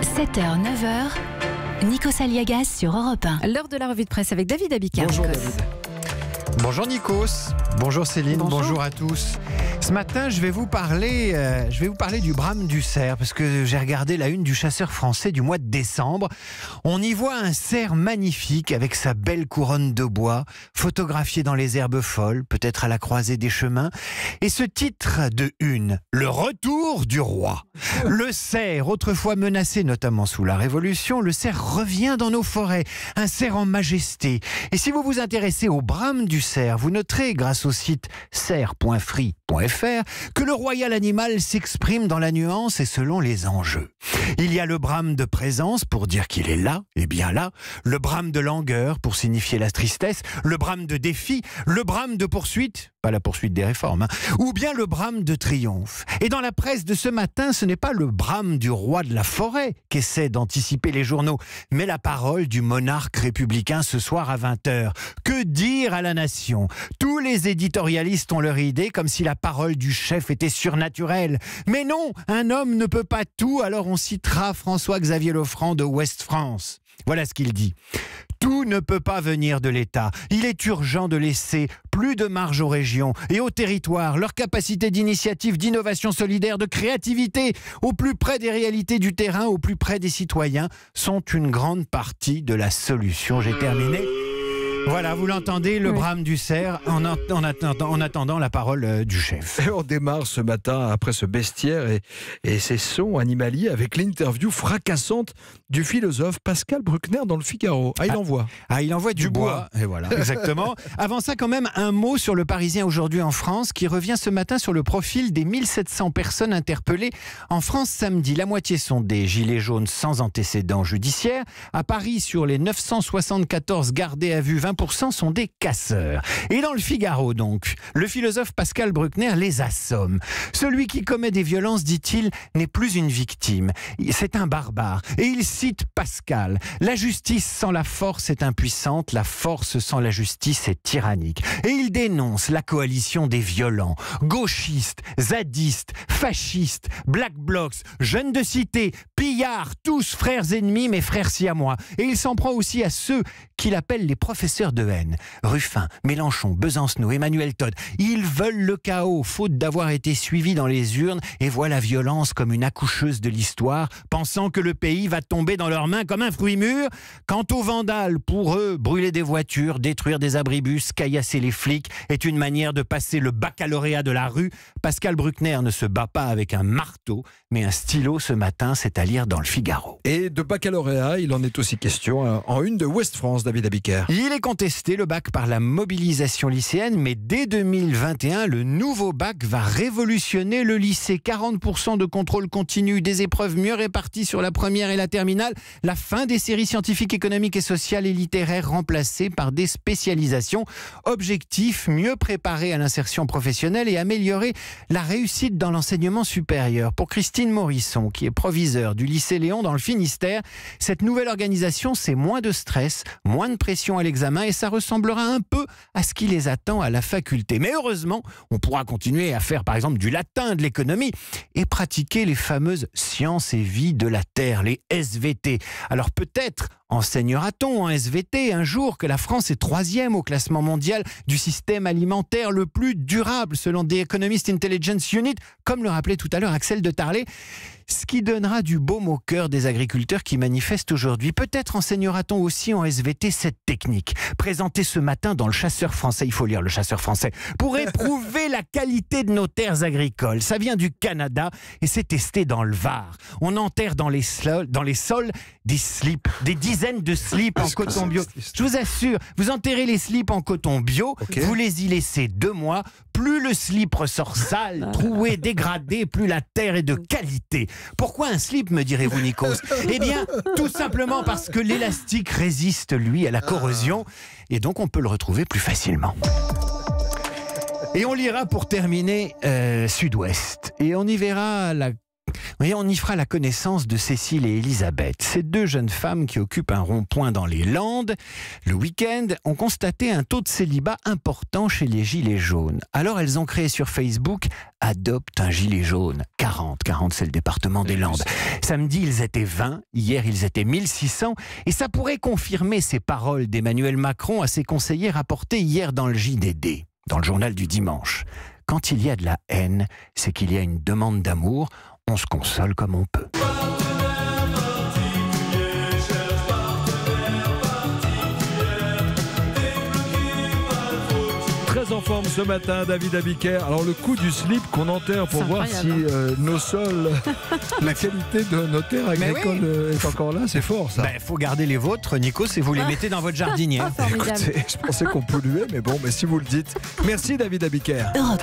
7h, 9h, Nikos Aliagas sur Europe 1. L'heure de la revue de presse avec David Abicard. Bonjour David. Bonjour Nikos, bonjour Céline, bonjour à tous. Ce matin, je vais vous parler du brame du cerf, parce que j'ai regardé la une du Chasseur français du mois de décembre. On y voit un cerf magnifique avec sa belle couronne de bois, photographié dans les herbes folles, peut-être à la croisée des chemins. Et ce titre de une, le retour du roi. Le cerf, autrefois menacé notamment sous la Révolution, le cerf revient dans nos forêts, un cerf en majesté. Et si vous vous intéressez au brame du cerf, vous noterez, grâce au site cerf.free.fr, que le royal animal s'exprime dans la nuance et selon les enjeux. Il y a le brame de présence pour dire qu'il est là, et bien là, le brame de langueur pour signifier la tristesse, le brame de défi, le brame de poursuite, pas la poursuite des réformes, ou bien le brame de triomphe. Et dans la presse de ce matin, ce n'est pas le brame du roi de la forêt qu'essaie d'anticiper les journaux, mais la parole du monarque républicain ce soir à 20h. Que dire à la nation? Tous les éditorialistes ont leur idée, comme si la parole du chef était surnaturelle. Mais non, un homme ne peut pas tout, alors on citera François-Xavier Lefranc de Ouest France. Voilà ce qu'il dit. Tout ne peut pas venir de l'État. Il est urgent de laisser plus de marge aux régions et aux territoires, leur capacité d'initiative, d'innovation solidaire, de créativité, au plus près des réalités du terrain, au plus près des citoyens, sont une grande partie de la solution. J'ai terminé. Voilà, vous l'entendez, le brame du cerf, en attendant la parole du chef. Et on démarre ce matin, après ce bestiaire et ces sons animaliers, avec l'interview fracassante du philosophe Pascal Bruckner dans le Figaro. Ah, il envoie. Ah, il envoie du bois. Et voilà, exactement. Avant ça, quand même, un mot sur le Parisien aujourd'hui en France, qui revient ce matin sur le profil des 1700 personnes interpellées en France samedi. La moitié sont des gilets jaunes sans antécédents judiciaires. À Paris, sur les 974 gardés à vue, 20% sont des casseurs. Et dans le Figaro, donc, le philosophe Pascal Bruckner les assomme. Celui qui commet des violences, dit-il, n'est plus une victime. C'est un barbare. Et il cite Pascal. La justice sans la force est impuissante, la force sans la justice est tyrannique. Et il dénonce la coalition des violents, gauchistes, zadistes, fascistes, black blocs, jeunes de cité, pillards, tous frères ennemis, mais frères siamois. Et il s'en prend aussi à ceux qu'il appelle les professeurs de haine. Ruffin, Mélenchon, Besancenot, Emmanuel Todd. Ils veulent le chaos, faute d'avoir été suivis dans les urnes, et voient la violence comme une accoucheuse de l'histoire, pensant que le pays va tomber dans leurs mains comme un fruit mûr. Quant aux vandales, pour eux, brûler des voitures, détruire des abribus, caillasser les flics est une manière de passer le baccalauréat de la rue. Pascal Bruckner ne se bat pas avec un marteau, mais un stylo ce matin, c'est à lire dans le Figaro. Et de baccalauréat, il en est aussi question en une de Ouest France, David Abicard. Il est contesté, le bac, par la mobilisation lycéenne, mais dès 2021, le nouveau bac va révolutionner le lycée. 40% de contrôle continu, des épreuves mieux réparties sur la première et la terminale, la fin des séries scientifiques, économiques et sociales et littéraires remplacées par des spécialisations. Objectif, mieux préparer à l'insertion professionnelle et améliorer la réussite dans l'enseignement supérieur. Pour Christine Morisson, qui est proviseure du lycée Léon dans le Finistère, cette nouvelle organisation, c'est moins de stress, moins de pression à l'examen et ça ressemblera un peu à ce qui les attend à la faculté. Mais heureusement, on pourra continuer à faire par exemple du latin, de l'économie et pratiquer les fameuses sciences et vie de la Terre, les SVT. Alors peut-être enseignera-t-on en SVT un jour que la France est 3e au classement mondial du système alimentaire le plus durable selon The Economist Intelligence Unit, comme le rappelait tout à l'heure Axel de Tarlet, ce qui donnera du baume au cœur des agriculteurs qui manifestent aujourd'hui. Peut-être enseignera-t-on aussi en SVT cette technique, présentée ce matin dans le Chasseur français, il faut lire le Chasseur français, pour éprouver la qualité de nos terres agricoles. Ça vient du Canada et c'est testé dans le Var. On enterre dans les sols des slips, des dizaines de slips en coton bio. Je vous assure, vous enterrez les slips en coton bio, vous les y laissez 2 mois, plus le slip ressort sale, troué, dégradé, plus la terre est de qualité. Pourquoi un slip, me direz-vous, Nikos? Eh bien, tout simplement parce que l'élastique résiste, lui, à la corrosion, et donc on peut le retrouver plus facilement. Et on lira pour terminer Sud-Ouest, et on y verra la Oui, on y fera la connaissance de Cécile et Elisabeth. Ces deux jeunes femmes qui occupent un rond-point dans les Landes, le week-end, ont constaté un taux de célibat important chez les gilets jaunes. Alors elles ont créé sur Facebook « Adopte un gilet jaune ». 40 c'est le département des Landes. Samedi, ils étaient 20, hier, ils étaient 1600. Et ça pourrait confirmer ces paroles d'Emmanuel Macron à ses conseillers rapportées hier dans le JDD, dans le journal du dimanche. Quand il y a de la haine, c'est qu'il y a une demande d'amour. On se console comme on peut. Très en forme ce matin, David Abiker. Alors le coup du slip qu'on enterre pour voir si nos sols, la qualité de nos terres agricoles est encore là, c'est fort ça. Faut garder les vôtres, Nikos, et vous les mettez dans votre jardinière. Écoutez, je pensais qu'on polluait, mais bon, mais si vous le dites. Merci David Abiker. Europe